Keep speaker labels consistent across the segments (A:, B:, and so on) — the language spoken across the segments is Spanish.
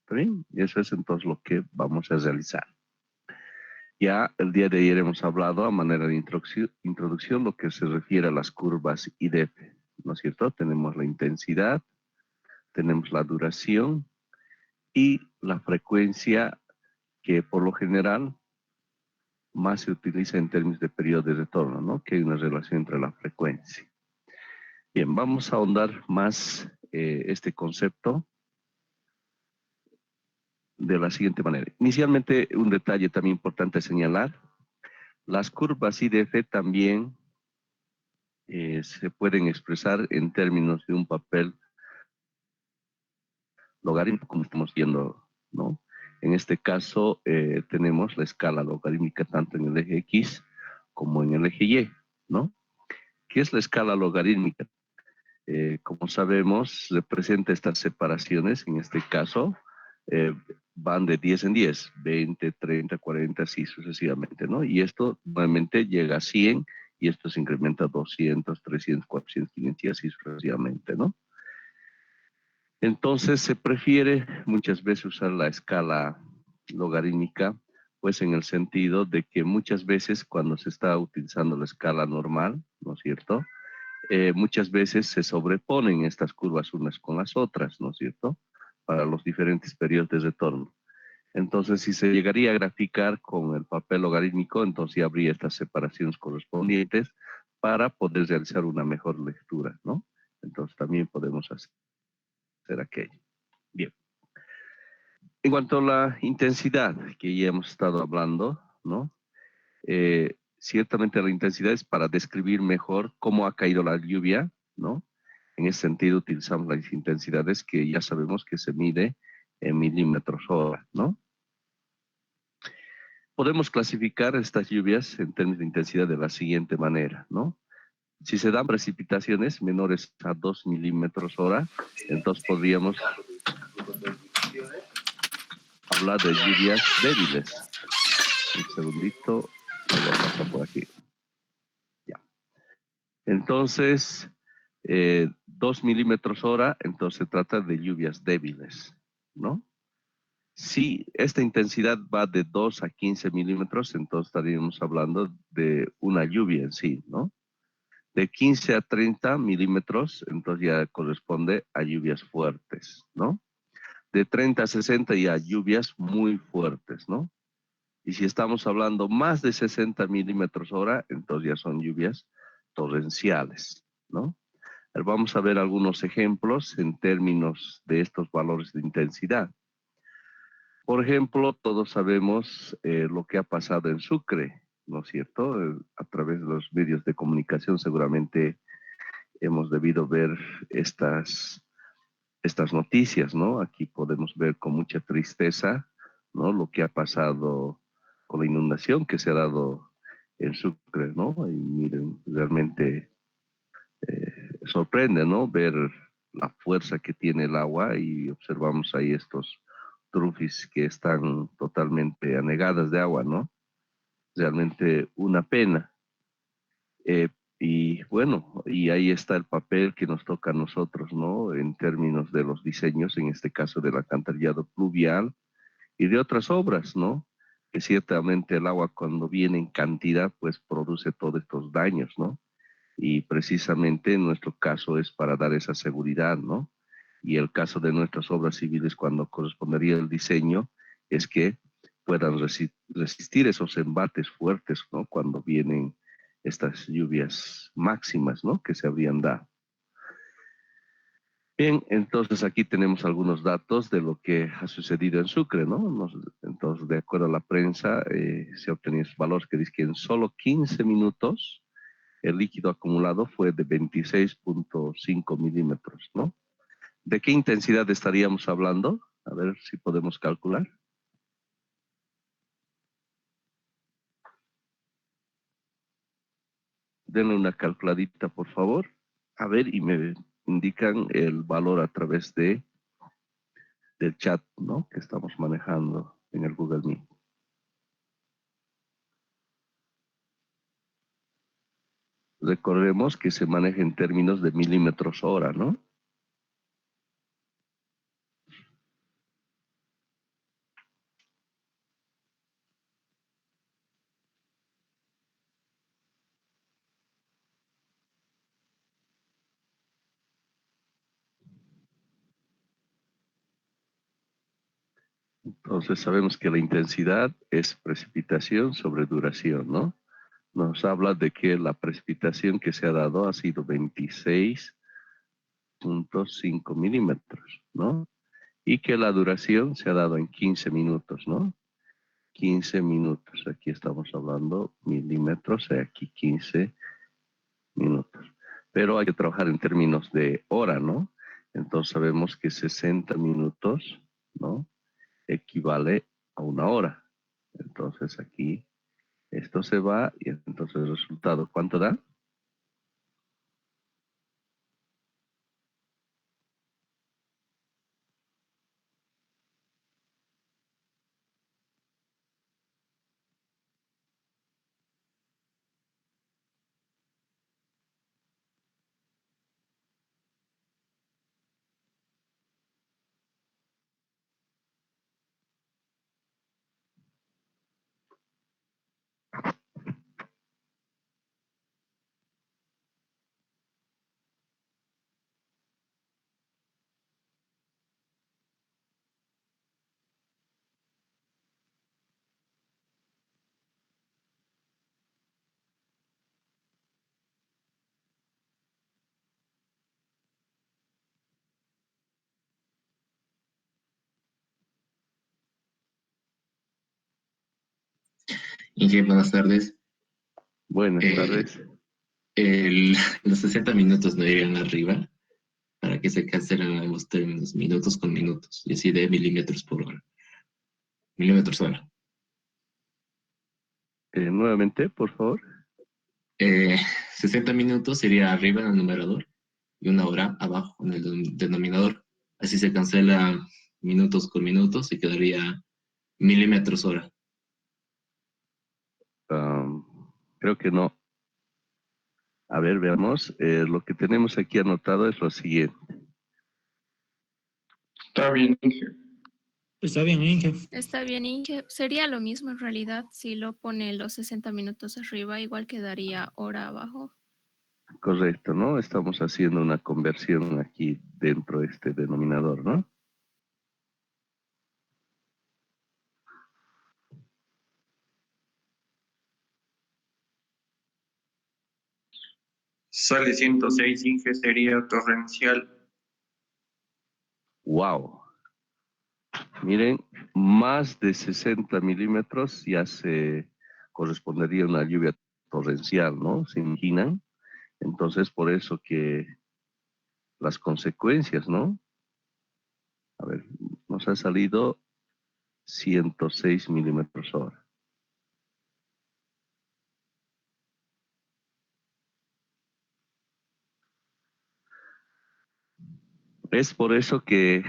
A: ¿Está bien? Y eso es entonces lo que vamos a realizar. Ya el día de ayer hemos hablado a manera de introducción lo que se refiere a las curvas IDF, ¿no es cierto? Tenemos la intensidad, tenemos la duración y la frecuencia, que por lo general más se utiliza en términos de periodo de retorno, ¿no? Que hay una relación entre la frecuencia. Bien, vamos a ahondar más este concepto de la siguiente manera. Inicialmente, un detalle también importante señalar: las curvas IDF también se pueden expresar en términos de un papel logarítmico, como estamos viendo, ¿no? En este caso, tenemos la escala logarítmica tanto en el eje X como en el eje Y, ¿no? ¿Qué es la escala logarítmica? Como sabemos, representa estas separaciones, en este caso, van de 10 en 10, 20, 30, 40, así sucesivamente, ¿no? Y esto nuevamente llega a 100 y esto se incrementa a 200, 300, 400, 500 y así sucesivamente, ¿no? Entonces se prefiere muchas veces usar la escala logarítmica, pues en el sentido de que muchas veces cuando se está utilizando la escala normal, ¿no es cierto?, muchas veces se sobreponen estas curvas unas con las otras, ¿no es cierto?, para los diferentes periodos de retorno. Entonces, si se llegaría a graficar con el papel logarítmico, entonces ya habría estas separaciones correspondientes para poder realizar una mejor lectura, ¿no? Entonces también podemos hacer aquello. Bien. En cuanto a la intensidad que ya hemos estado hablando, ¿no? Ciertamente la intensidad es para describir mejor cómo ha caído la lluvia, ¿no? En ese sentido utilizamos las intensidades que ya sabemos que se mide en milímetros hora, ¿no? Podemos clasificar estas lluvias en términos de intensidad de la siguiente manera, ¿no? Si se dan precipitaciones menores a 2 milímetros hora, entonces podríamos hablar de lluvias débiles. Un segundito, voy a pasar por aquí. Ya. Entonces, 2 milímetros hora, entonces se trata de lluvias débiles, ¿no? Si esta intensidad va de 2 a 15 milímetros, entonces estaríamos hablando de una lluvia en sí, ¿no? De 15 a 30 milímetros, entonces ya corresponde a lluvias fuertes, ¿no? De 30 a 60 ya lluvias muy fuertes, ¿no? Y si estamos hablando más de 60 milímetros hora, entonces ya son lluvias torrenciales, ¿no? Vamos a ver algunos ejemplos en términos de estos valores de intensidad. Por ejemplo, todos sabemos lo que ha pasado en Sucre, ¿no es cierto? A través de los medios de comunicación seguramente hemos debido ver estas noticias, ¿no? Aquí podemos ver con mucha tristeza, ¿no?, lo que ha pasado con la inundación que se ha dado en Sucre, ¿no? Y miren, realmente sorprende, ¿no?, ver la fuerza que tiene el agua y observamos ahí estos trufis que están totalmente anegadas de agua, ¿no? Realmente una pena. Y bueno, y ahí está el papel que nos toca a nosotros, ¿no? En términos de los diseños, en este caso del alcantarillado pluvial y de otras obras, ¿no? Que ciertamente el agua cuando viene en cantidad, pues produce todos estos daños, ¿no? Y precisamente en nuestro caso es para dar esa seguridad, ¿no? Y el caso de nuestras obras civiles, cuando correspondería el diseño, es que puedan resistir esos embates fuertes, ¿no?, cuando vienen estas lluvias máximas, ¿no?, que se habrían dado. Bien, entonces aquí tenemos algunos datos de lo que ha sucedido en Sucre, ¿no? Entonces, de acuerdo a la prensa, se ha obtenido esos valores que dice que en solo 15 minutos el líquido acumulado fue de 26.5 milímetros, ¿no? ¿De qué intensidad estaríamos hablando? A ver si podemos calcular. Denle una calculadita, por favor. A ver, y me indican el valor a través del chat, ¿no?, que estamos manejando en el Google Meet. Recordemos que se maneja en términos de milímetros hora, ¿no? Entonces sabemos que la intensidad es precipitación sobre duración, ¿no? Nos habla de que la precipitación que se ha dado ha sido 26,5 milímetros, ¿no? Y que la duración se ha dado en 15 minutos, ¿no? 15 minutos, aquí estamos hablando milímetros, aquí 15 minutos. Pero hay que trabajar en términos de hora, ¿no? Entonces sabemos que 60 minutos, ¿no? Equivale a una hora. Entonces aquí esto se va y entonces el resultado, ¿cuánto da?
B: Inge, buenas tardes.
A: Buenas
B: Eh,
A: tardes.
B: los 60 minutos no irían arriba para que se cancelen los términos minutos con minutos, y así de milímetros por hora. Milímetros hora.
A: Nuevamente, por favor.
B: Eh, 60 minutos iría arriba en el numerador y una hora abajo en el denominador. Así se cancela minutos con minutos y quedaría milímetros hora.
A: Um, Creo que no. A ver, veamos. Lo que tenemos aquí anotado es lo siguiente.
C: Está bien, Inge.
D: Está bien, Inge.
E: Está bien, Inge. Sería lo mismo en realidad si lo pone los 60 minutos arriba, igual quedaría hora abajo.
A: Correcto, ¿no? Estamos haciendo una conversión aquí dentro de este denominador, ¿no?
C: Sale 106, Inge, sería torrencial.
A: ¡Wow! Miren, más de 60 milímetros ya se correspondería a una lluvia torrencial, ¿no? ¿Se imaginan? Entonces, por eso que las consecuencias, ¿no? A ver, nos ha salido 106 milímetros hora. Es por eso que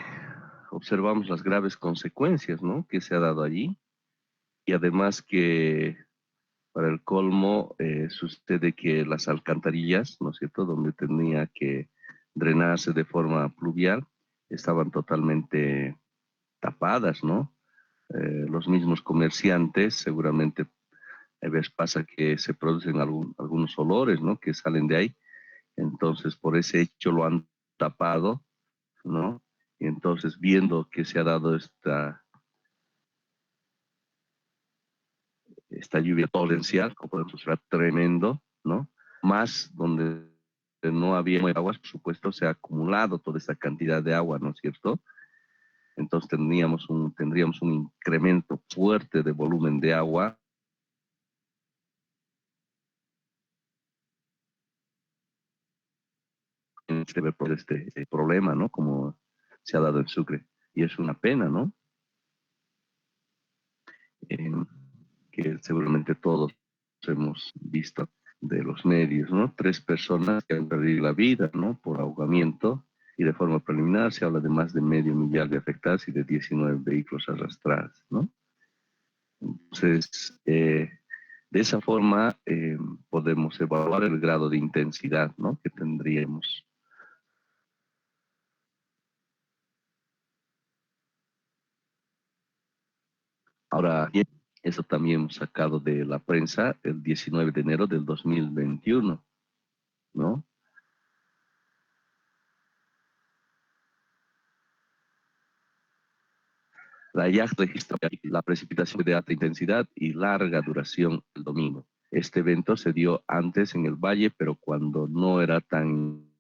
A: observamos las graves consecuencias, ¿no? Que se ha dado allí. Y además que para el colmo sucede que las alcantarillas, ¿no es cierto?, donde tenía que drenarse de forma pluvial, estaban totalmente tapadas, ¿no? Los mismos comerciantes, seguramente a veces pasa que se producen algunos olores, ¿no? Que salen de ahí. Entonces, por ese hecho lo han tapado, ¿no? Y entonces, viendo que se ha dado esta lluvia torrencial, como podemos observar, tremendo, ¿no? Más donde no había agua, por supuesto, se ha acumulado toda esta cantidad de agua, ¿no es cierto? Entonces tendríamos un incremento fuerte de volumen de agua. Por este problema, ¿no? Como se ha dado en Sucre. Y es una pena, ¿no? Eh, que seguramente todos hemos visto de los medios, ¿no? 3 personas que han perdido la vida, ¿no? Por ahogamiento, y de forma preliminar se habla de más de medio millar de afectados y de 19 vehículos arrastrados, ¿no? Entonces, de esa forma podemos evaluar el grado de intensidad, ¿no? Que tendríamos. Ahora, eso también hemos sacado de la prensa el 19 de enero del 2021, ¿no? La IAC registra la precipitación de alta intensidad y larga duración el domingo. Este evento se dio antes en el valle, pero cuando no era tan...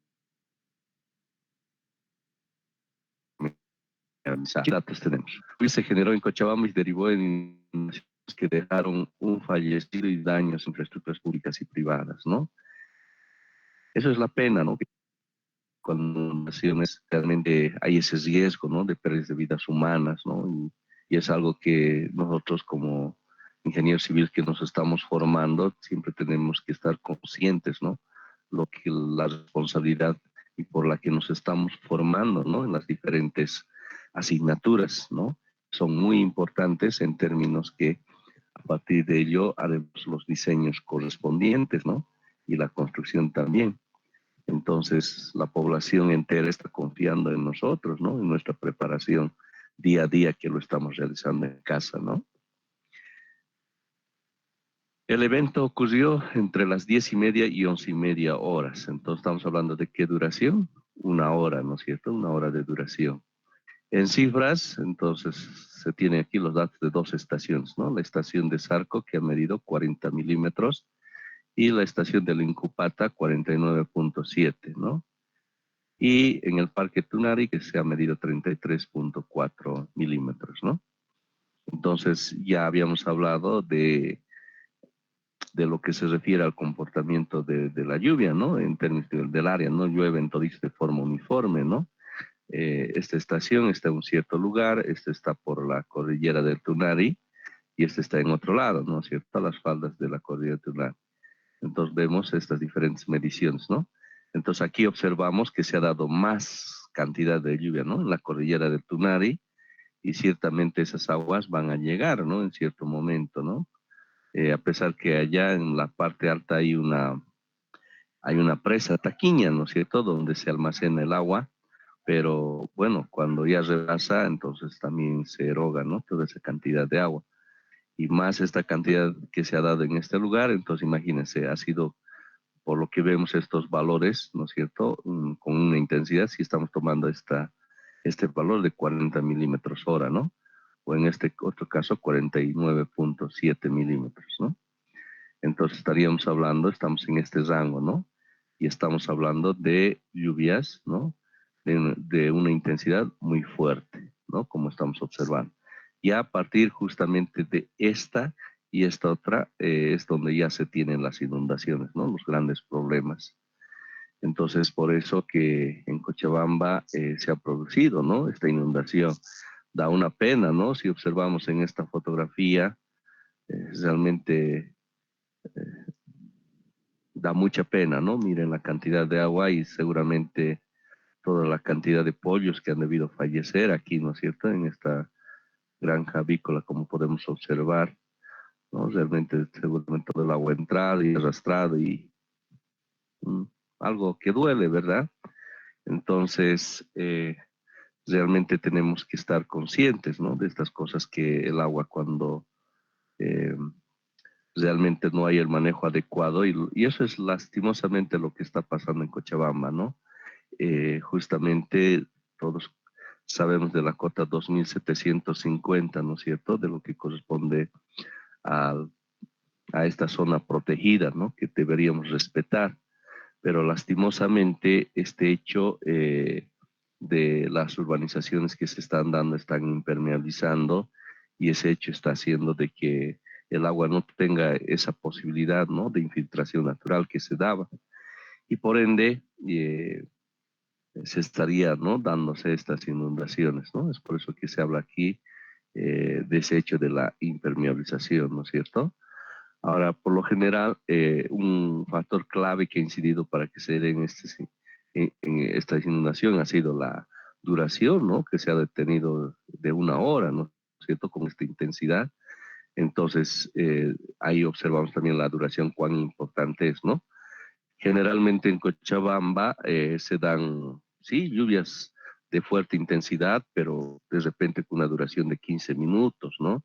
A: ¿Qué datos tenemos? Hoy se generó en Cochabamba y derivó en inundaciones que dejaron un fallecido y daños en infraestructuras públicas y privadas, ¿no? Eso es la pena, ¿no? Cuando inundaciones realmente hay ese riesgo, ¿no? De pérdidas de vidas humanas, ¿no? Y es algo que nosotros como ingenieros civiles que nos estamos formando siempre tenemos que estar conscientes, ¿no? Lo que la responsabilidad y por la que nos estamos formando, ¿no? En las diferentes asignaturas, ¿no? Son muy importantes en términos que a partir de ello haremos los diseños correspondientes, ¿no? Y la construcción también. Entonces, la población entera está confiando en nosotros, ¿no? En nuestra preparación día a día que lo estamos realizando en casa, ¿no? El evento ocurrió entre las 10:30 y 11:30 horas. Entonces, estamos hablando de qué duración? 1 hora, ¿no es cierto? 1 hora de duración. En cifras, entonces, se tienen aquí los datos de 2 estaciones, ¿no? La estación de Zarco, que ha medido 40 milímetros, y la estación de Lincupata, 49.7, ¿no? Y en el Parque Tunari, que se ha medido 33.4 milímetros, ¿no? Entonces, ya habíamos hablado de lo que se refiere al comportamiento de la lluvia, ¿no? En términos del área, no llueve en todito de forma uniforme, ¿no? Esta estación está en un cierto lugar, esta está por la cordillera del Tunari y esta está en otro lado, ¿no es cierto? A las faldas de la cordillera del Tunari. Entonces vemos estas diferentes mediciones, ¿no? Entonces aquí observamos que se ha dado más cantidad de lluvia, ¿no? En la cordillera del Tunari y ciertamente esas aguas van a llegar, ¿no? En cierto momento, ¿no? A pesar que allá en la parte alta hay una presa taquiña, ¿no es cierto?, donde se almacena el agua, pero bueno, cuando ya rebasa, entonces también se eroga, ¿no? Toda esa cantidad de agua. Y más esta cantidad que se ha dado en este lugar, entonces imagínense, ha sido, por lo que vemos estos valores, ¿no es cierto?, con una intensidad, si estamos tomando este valor de 40 milímetros hora, ¿no? O en este otro caso 49.7 milímetros, ¿no? Entonces estaríamos hablando, estamos en este rango, ¿no? Y estamos hablando de lluvias, ¿no? De una intensidad muy fuerte, ¿no? Como estamos observando. Y a partir justamente de esta y esta otra es donde ya se tienen las inundaciones, ¿no? Los grandes problemas. Entonces, por eso que en Cochabamba se ha producido, ¿no? Esta inundación. Da una pena, ¿no? Si observamos en esta fotografía, realmente da mucha pena, ¿no? Miren la cantidad de agua y seguramente toda la cantidad de pollos que han debido fallecer aquí, ¿no es cierto? En esta granja avícola, como podemos observar, ¿no? Realmente seguramente todo el agua entrado y arrastrado y algo que duele, ¿verdad? Entonces, realmente tenemos que estar conscientes, ¿no? De estas cosas que el agua cuando eh, realmente no hay el manejo adecuado y eso es lastimosamente lo que está pasando en Cochabamba, ¿no? Justamente todos sabemos de la cota 2750, ¿no es cierto? De lo que corresponde a esta zona protegida, ¿no? Que deberíamos respetar. Pero lastimosamente este hecho de las urbanizaciones que se están dando están impermeabilizando y ese hecho está haciendo de que el agua no tenga esa posibilidad, ¿no? De infiltración natural que se daba. Y por ende, se estaría, ¿no? Dándose estas inundaciones, ¿no? Es por eso que se habla aquí de ese hecho de la impermeabilización, ¿no es cierto? Ahora, por lo general, un factor clave que ha incidido para que se den en esta inundación ha sido la duración, ¿no? Que se ha detenido de 1 hora, ¿no es cierto? Con esta intensidad. Entonces, ahí observamos también la duración, cuán importante es, ¿no? Generalmente en Cochabamba se dan, sí, lluvias de fuerte intensidad, pero de repente con una duración de 15 minutos, ¿no?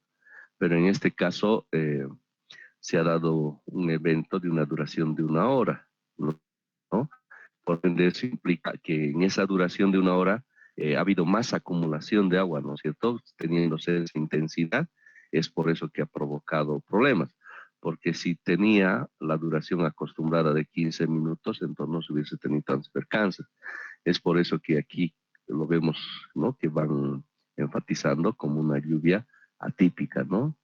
A: Pero en este caso se ha dado un evento de una duración de 1 hora, ¿no? Por ende, eso implica que en esa duración de 1 hora ha habido más acumulación de agua, ¿no es cierto? Teniéndose esa intensidad, es por eso que ha provocado problemas. Porque si tenía la duración acostumbrada de 15 minutos, entonces no se hubiese tenido tantos percances. Es por eso que aquí lo vemos, ¿no? Que van enfatizando como una lluvia atípica, ¿no?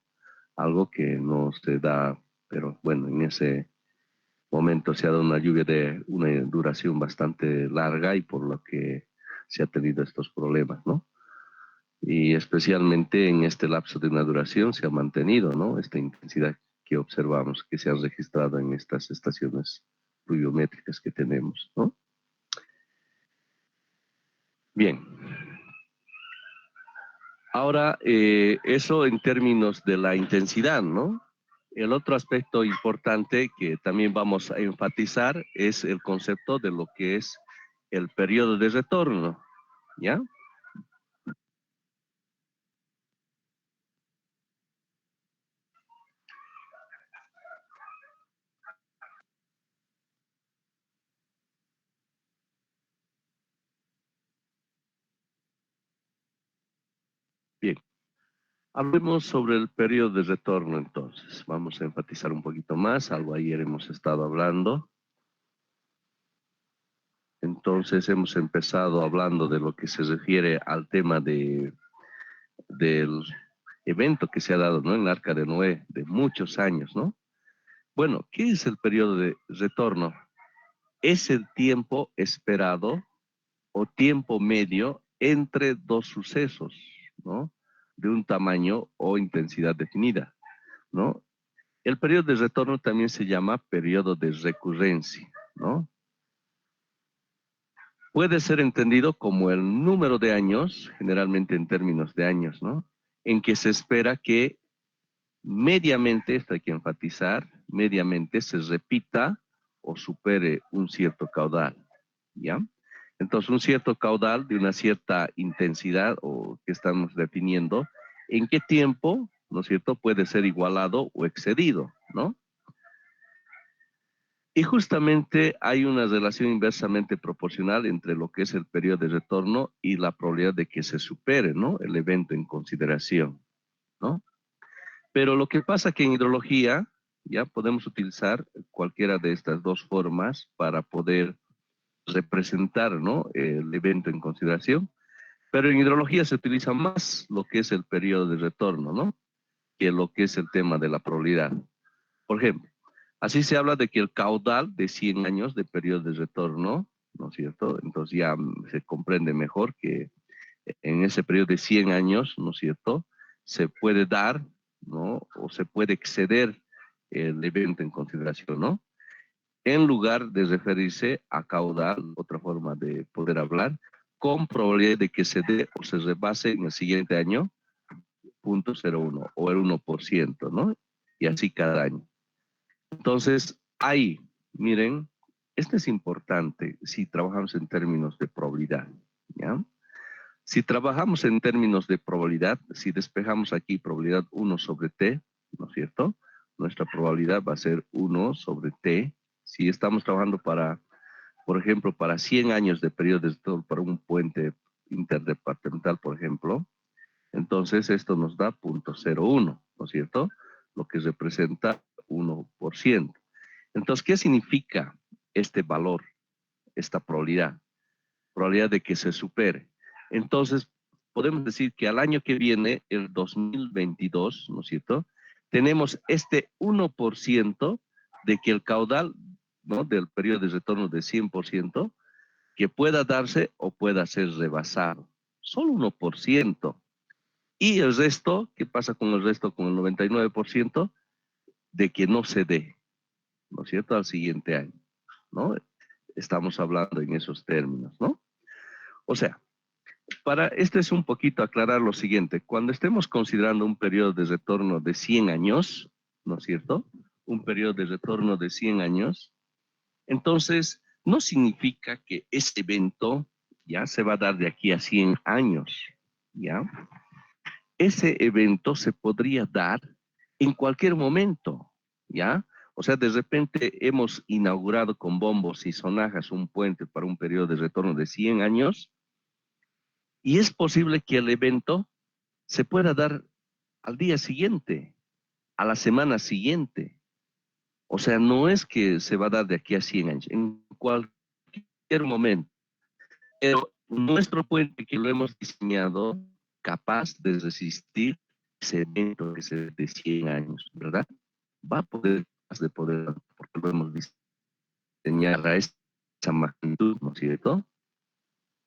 A: Algo que no se da, pero bueno, en ese momento se ha dado una lluvia de una duración bastante larga y por lo que se ha tenido estos problemas, ¿no? Y especialmente en este lapso de una duración se ha mantenido, ¿no? Esta intensidad que observamos, que se ha registrado en estas estaciones pluviométricas que tenemos, ¿no? Bien. Ahora, eso en términos de la intensidad, ¿no? El otro aspecto importante que también vamos a enfatizar es el concepto de lo que es el periodo de retorno, ¿ya? Bien, hablemos sobre el periodo de retorno entonces. Vamos a enfatizar un poquito más, algo ayer hemos estado hablando. Entonces hemos empezado hablando de lo que se refiere al tema del evento que se ha dado, ¿no? En el Arca de Noé, de muchos años, ¿no? Bueno, ¿qué es el periodo de retorno? Es el tiempo esperado o tiempo medio entre dos sucesos, ¿no? De un tamaño o intensidad definida, ¿no? El periodo de retorno también se llama periodo de recurrencia, ¿no? Puede ser entendido como el número de años, generalmente en términos de años, ¿no? En que se espera que mediamente, esto hay que enfatizar, mediamente se repita o supere un cierto caudal, ¿ya? Entonces, un cierto caudal de una cierta intensidad o que estamos definiendo, ¿en qué tiempo, no es cierto?, puede ser igualado o excedido, ¿no? Y justamente hay una relación inversamente proporcional entre lo que es el periodo de retorno y la probabilidad de que se supere, ¿no? El evento en consideración, ¿no? Pero lo que pasa que en hidrología ya podemos utilizar cualquiera de estas dos formas para poder representar, ¿no? El evento en consideración, pero en hidrología se utiliza más lo que es el periodo de retorno, ¿no? Que lo que es el tema de la probabilidad. Por ejemplo, así se habla de que el caudal de 100 años de periodo de retorno, ¿no es cierto? Entonces ya se comprende mejor que en ese periodo de 100 años, ¿no es cierto?, se puede dar, ¿no?, o se puede exceder el evento en consideración, ¿no? En lugar de referirse a caudal, otra forma de poder hablar, con probabilidad de que se dé o se rebase en el siguiente año, 0.01 o el 1%, ¿no? Y así cada año. Entonces, ahí, miren, esto es importante si trabajamos en términos de probabilidad, ¿ya? Si trabajamos en términos de probabilidad, si despejamos aquí probabilidad 1 sobre t, ¿no es cierto? Nuestra probabilidad va a ser 1 sobre t. Si estamos trabajando para, por ejemplo, para 100 años de periodo de retorno para un puente interdepartamental, por ejemplo, entonces esto nos da 0.01, ¿no es cierto? Lo que representa 1%. Entonces, ¿qué significa este valor, esta probabilidad? Probabilidad de que se supere. Entonces, podemos decir que al año que viene, el 2022, ¿no es cierto?, tenemos este 1% de que el caudal, ¿no?, del periodo de retorno de 100%, que pueda darse o pueda ser rebasado. Solo 1%. Y el resto, ¿qué pasa con el resto? Con el 99% de que no se dé, ¿no es cierto?, al siguiente año, ¿no? Estamos hablando en esos términos, ¿no? O sea, para esto es un poquito aclarar lo siguiente. Cuando estemos considerando un periodo de retorno de 100 años, ¿no es cierto?, un periodo de retorno de 100 años, entonces no significa que ese evento ya se va a dar de aquí a 100 años, ¿ya? Ese evento se podría dar en cualquier momento, ¿ya? O sea, de repente hemos inaugurado con bombos y sonajas un puente para un periodo de retorno de 100 años Y es posible que el evento se pueda dar al día siguiente, a la semana siguiente. O sea, no es que se va a dar de aquí a 100 años, en cualquier momento. Pero nuestro puente que lo hemos diseñado, capaz de resistir ese evento que se de 100 años, ¿verdad? Va a poder, porque lo hemos diseñado a esa magnitud, ¿no es cierto?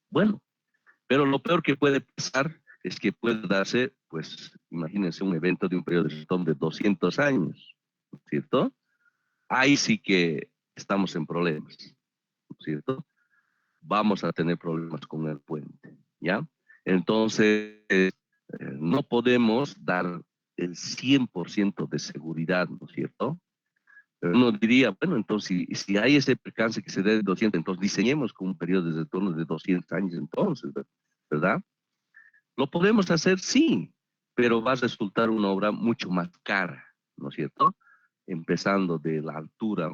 A: Bueno, pero lo peor que puede pasar es que puede darse, pues, imagínense un evento de un periodo de 200 años, ¿no es cierto? Ahí sí que estamos en problemas, ¿no es cierto? Vamos a tener problemas con el puente, ¿ya? Entonces, no podemos dar el 100% de seguridad, ¿no es cierto? Pero uno diría, bueno, entonces, si hay ese percance que se dé de 200, entonces diseñemos con un periodo de retorno de 200 años, entonces, ¿verdad? ¿Lo podemos hacer? Sí, pero va a resultar una obra mucho más cara, ¿no es cierto? Empezando de la altura,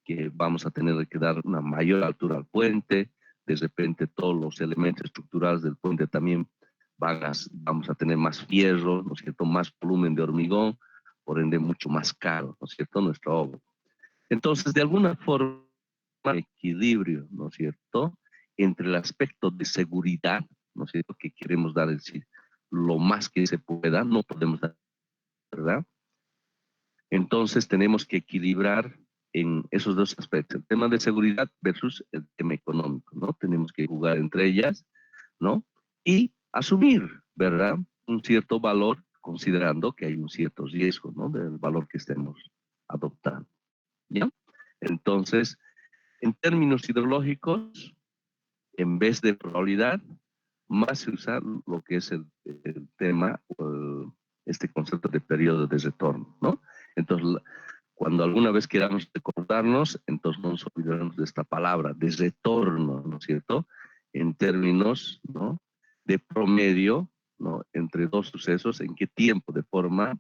A: que vamos a tener que dar una mayor altura al puente, de repente todos los elementos estructurales del puente también vamos a tener más fierro, ¿no es cierto? Más volumen de hormigón, por ende mucho más caro, ¿no es cierto? Nuestra obra. Entonces, de alguna forma, equilibrio, ¿no es cierto? Entre el aspecto de seguridad, ¿no es cierto? Que queremos dar, es decir, lo más que se pueda, no podemos dar, ¿verdad? Entonces tenemos que equilibrar en esos dos aspectos, el tema de seguridad versus el tema económico, ¿no? Tenemos que jugar entre ellas, ¿no? Y asumir, ¿verdad? Un cierto valor, considerando que hay un cierto riesgo, ¿no? Del valor que estemos adoptando, ¿ya? Entonces, en términos hidrológicos, en vez de probabilidad, más se usa lo que es el tema, este concepto de periodo de retorno, ¿no? Entonces, cuando alguna vez queramos recordarnos, entonces no nos olvidaremos de esta palabra, de retorno, ¿no es cierto? En términos, ¿no? De promedio, ¿no? Entre dos sucesos, en qué tiempo de forma,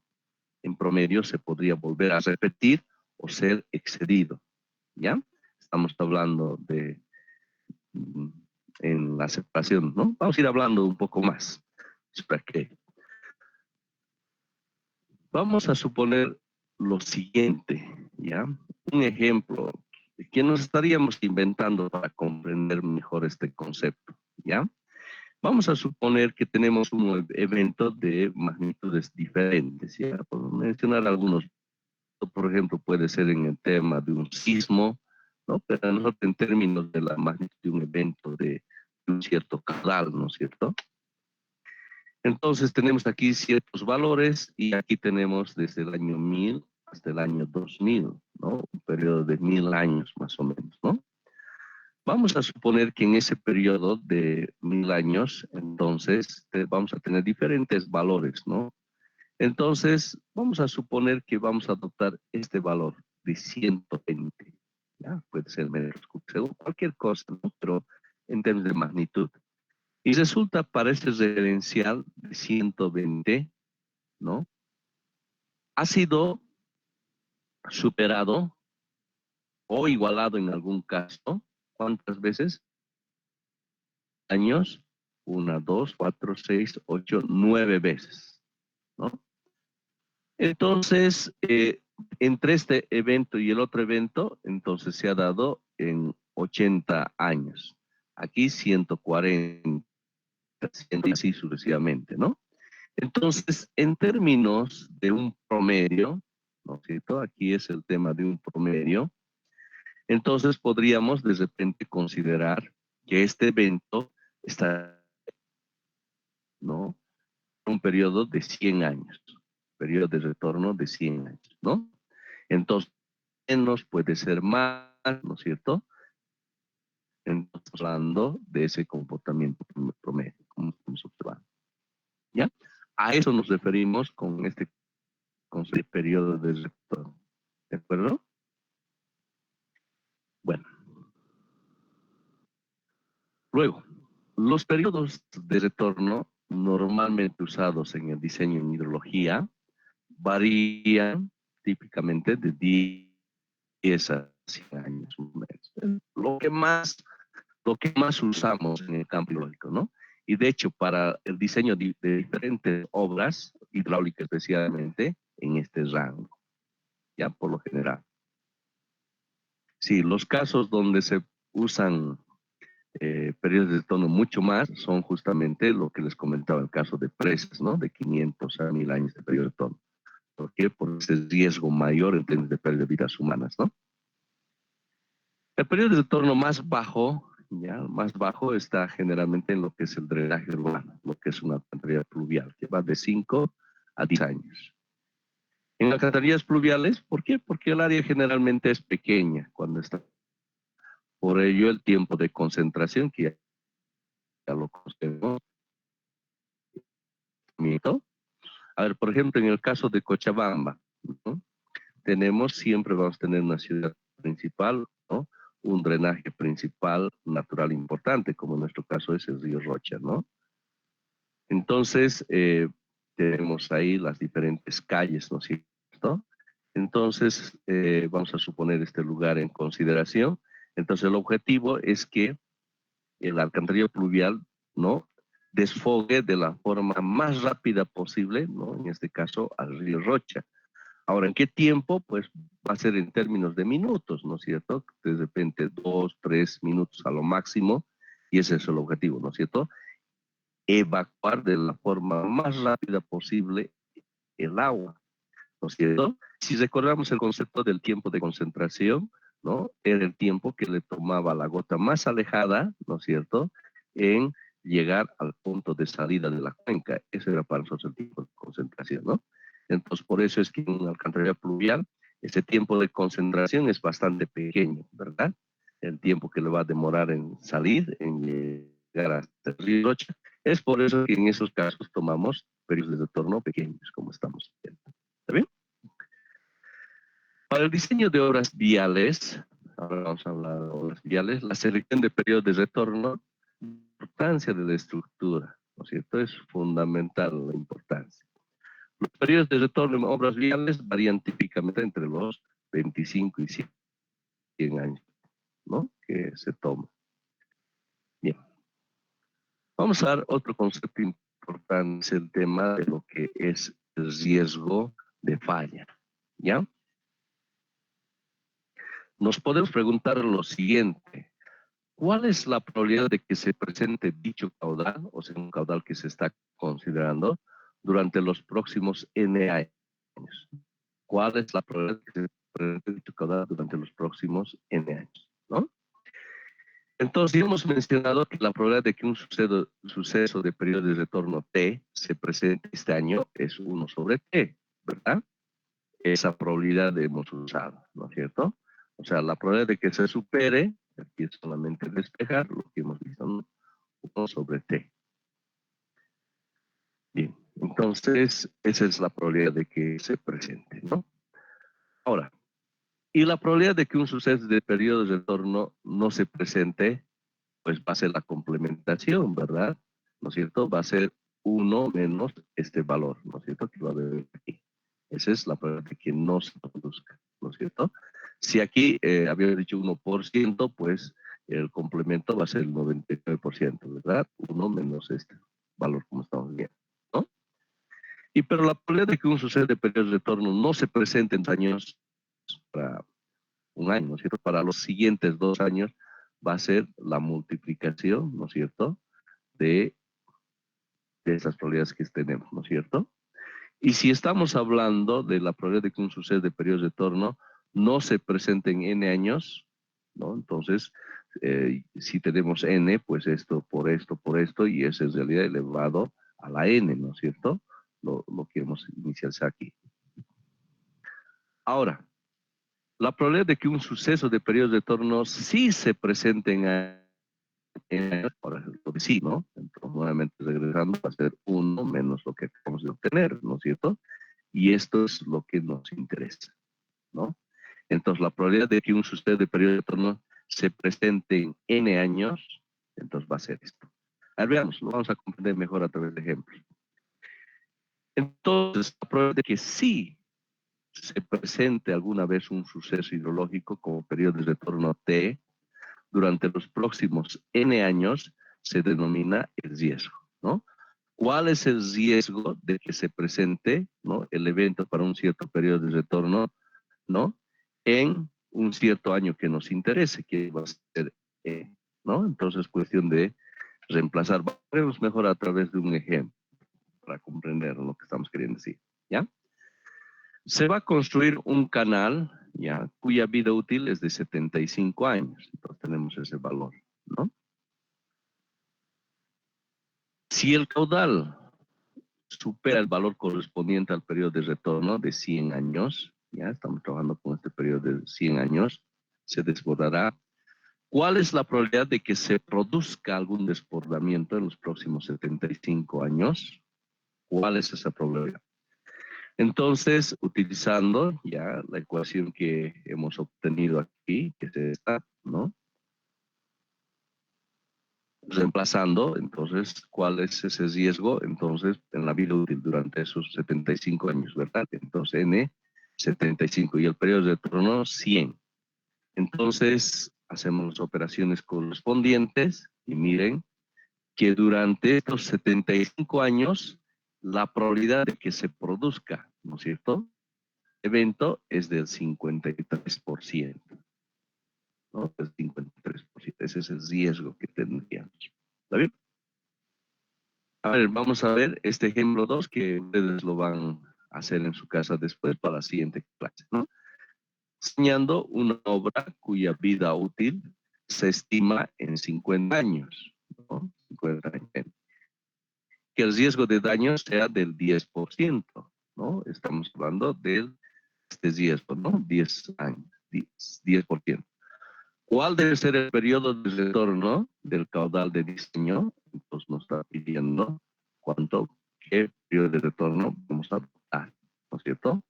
A: en promedio, se podría volver a repetir o ser excedido, ¿ya? Estamos hablando de en la separación, ¿no? Vamos a ir hablando un poco más. ¿Para qué? Vamos a suponer lo siguiente, ¿ya? Un ejemplo que nos estaríamos inventando para comprender mejor este concepto, ¿ya? Vamos a suponer que tenemos un evento de magnitudes diferentes, ¿ya? Por mencionar algunos, por ejemplo, puede ser en el tema de un sismo, ¿no? Pero nosotros en términos de la magnitud de un evento de un cierto caudal, ¿no es cierto? Entonces tenemos aquí ciertos valores y aquí tenemos desde el año 1000 hasta el año 2000, ¿no? Un periodo de 1000 años más o menos, ¿no? Vamos a suponer que en ese periodo de 1000 años, entonces vamos a tener diferentes valores, ¿no? Entonces vamos a suponer que vamos a adoptar este valor de 120, ¿ya? Puede ser menos, cualquier cosa, ¿no? Pero en términos de magnitud. Y resulta para este referencial de 120, ¿no? Ha sido superado o igualado en algún caso. ¿Cuántas veces? Años. 1, 2, 4, 6, 8, 9 veces, ¿no? Entonces, entre este evento y el otro evento, entonces se ha dado en 80 años. Aquí 140, 100 y así sucesivamente, ¿no? Entonces, en términos de un promedio, ¿no es cierto? Aquí es el tema de un promedio. Entonces, podríamos de repente considerar que este evento está, ¿no? Un periodo de 100 años, periodo de retorno de 100 años, ¿no? Entonces, menos puede ser más, ¿no es cierto? Entonces, hablando de ese comportamiento promedio, como estamos observando, ¿ya? A eso nos referimos con este periodo de retorno. ¿De acuerdo? Bueno. Luego, los periodos de retorno normalmente usados en el diseño en hidrología varían típicamente de 10 a 100 años. Lo que más usamos en el campo hidrológico, ¿no? Y de hecho, para el diseño de diferentes obras hidráulicas, especialmente en este rango, ya por lo general. Sí, los casos donde se usan periodos de retorno mucho más son justamente lo que les comentaba, el caso de presas, ¿no? De 500 a 1000 años de periodo de retorno. ¿Por qué? Por ese riesgo mayor en términos de pérdida de vidas humanas, ¿no? El periodo de retorno más bajo, ya, más bajo está generalmente en lo que es el drenaje urbano, lo que es una alcantarilla pluvial, que va de 5 a 10 años. En alcantarillas pluviales, ¿por qué? Porque el área generalmente es pequeña cuando está. Por ello, el tiempo de concentración, que ya lo conocemos. A ver, por ejemplo, en el caso de Cochabamba, ¿no? Siempre vamos a tener una ciudad principal, ¿no? Un drenaje principal natural importante, como en nuestro caso es el río Rocha, ¿no? Entonces, tenemos ahí las diferentes calles, ¿no es cierto? Entonces, vamos a suponer este lugar en consideración. Entonces, el objetivo es que el alcantarillado pluvial, ¿no? Desfogue de la forma más rápida posible, ¿no? En este caso, al río Rocha. Ahora, ¿en qué tiempo? Pues va a ser en términos de minutos, ¿no es cierto? De repente 2, 3 minutos a lo máximo, y ese es el objetivo, ¿no es cierto? Evacuar de la forma más rápida posible el agua, ¿no es cierto? Si recordamos el concepto del tiempo de concentración, ¿no? Era el tiempo que le tomaba la gota más alejada, ¿no es cierto?, en llegar al punto de salida de la cuenca. Ese era para nosotros el tiempo de concentración, ¿no? Entonces, por eso es que en una alcantarilla pluvial, ese tiempo de concentración es bastante pequeño, ¿verdad? El tiempo que le va a demorar en salir, en llegar hasta el río Rocha. Es por eso que en esos casos tomamos periodos de retorno pequeños, como estamos viendo. ¿Está bien? Para el diseño de obras viales, ahora vamos a hablar de obras viales, la selección de periodos de retorno, la importancia de la estructura, ¿no es cierto? Es fundamental la importancia. Los periodos de retorno en obras viales varían típicamente entre los 25 y 100 años, ¿no? Que se toma. Bien. Vamos a dar otro concepto importante, es el tema de lo que es el riesgo de falla, ¿ya? Nos podemos preguntar lo siguiente: ¿cuál es la probabilidad de que se presente dicho caudal, o sea, un caudal que se está considerando, durante los próximos N años? ¿Cuál es la probabilidad de que se presente dicho caudal durante los próximos N años? ¿No? Entonces, hemos mencionado que la probabilidad de que un suceso de periodo de retorno T se presente este año es 1 sobre T, ¿verdad? Esa probabilidad hemos usado, ¿no es cierto? O sea, la probabilidad de que se supere, aquí es solamente despejar lo que hemos visto, ¿no? 1 sobre T. Bien, entonces esa es la probabilidad de que se presente, ¿no? Ahora, y la probabilidad de que un suceso de periodo de retorno no se presente, pues va a ser la complementación, ¿verdad? ¿No es cierto? Va a ser 1 menos este valor, ¿no es cierto? Que va a haber aquí. Esa es la probabilidad de que no se produzca, ¿no es cierto? Si aquí había dicho 1%, pues el complemento va a ser el 99%, ¿verdad? 1 menos este valor, como estamos viendo, ¿no? Y pero la probabilidad de que un suceso de periodo de retorno no se presente en años, para un año, ¿no es cierto? Para los siguientes 2 años va a ser la multiplicación, ¿no es cierto?, de esas probabilidades que tenemos, ¿no es cierto? Y si estamos hablando de la probabilidad de que un suceso de periodo de retorno no se presente en N años, ¿no? Entonces, si tenemos N, pues esto, por esto, y ese es en realidad elevado a la N, ¿no es cierto? Lo que hemos iniciado aquí. Ahora, la probabilidad de que un suceso de periodo de retorno sí se presente por ejemplo, sí, ¿no? Entonces, nuevamente regresando, va a ser 1 menos lo que acabamos de obtener, ¿no es cierto? Y esto es lo que nos interesa, ¿no? Entonces, la probabilidad de que un suceso de periodo de retorno se presente en N años, entonces va a ser esto. A ver, veamos, lo vamos a comprender mejor a través de ejemplos. Entonces, la probabilidad de que sí se presente alguna vez un suceso hidrológico como periodo de retorno T durante los próximos N años se denomina el riesgo, ¿no? ¿Cuál es el riesgo de que se presente, ¿no?, el evento para un cierto periodo de retorno, ¿no?, en un cierto año que nos interese, que va a ser, ¿no? Entonces, cuestión de reemplazar. Vamos mejor a través de un ejemplo para comprender lo que estamos queriendo decir, ¿ya? Se va a construir un canal, ¿ya?, cuya vida útil es de 75 años. Entonces tenemos ese valor, ¿no? Si el caudal supera el valor correspondiente al periodo de retorno de 100 años, ya estamos trabajando con este periodo de 100 años, se desbordará. ¿Cuál es la probabilidad de que se produzca algún desbordamiento en los próximos 75 años? ¿Cuál es esa probabilidad? Entonces, utilizando ya la ecuación que hemos obtenido aquí, que es esta, ¿no? Reemplazando, entonces, ¿cuál es ese riesgo? Entonces, en la vida útil durante esos 75 años, ¿verdad? Entonces, N, 75, y el periodo de retorno, 100. Entonces, hacemos las operaciones correspondientes y miren que durante estos 75 años, la probabilidad de que se produzca, ¿no es cierto?, evento es del 53%, ¿no? El 53%, ese es el riesgo que tendríamos. ¿Está bien? A ver, vamos a ver este ejemplo 2 que ustedes lo van a hacer en su casa después para la siguiente clase, ¿no? Diseñando una obra cuya vida útil se estima en 50 años, ¿no? 50 años. Que el riesgo de daño sea del 10%, ¿no? Estamos hablando del riesgo, ¿no? 10 años, 10%. ¿Cuál debe ser el periodo de retorno del caudal de diseño? Entonces nos está pidiendo qué periodo de retorno vamos a dar, ¿no es cierto?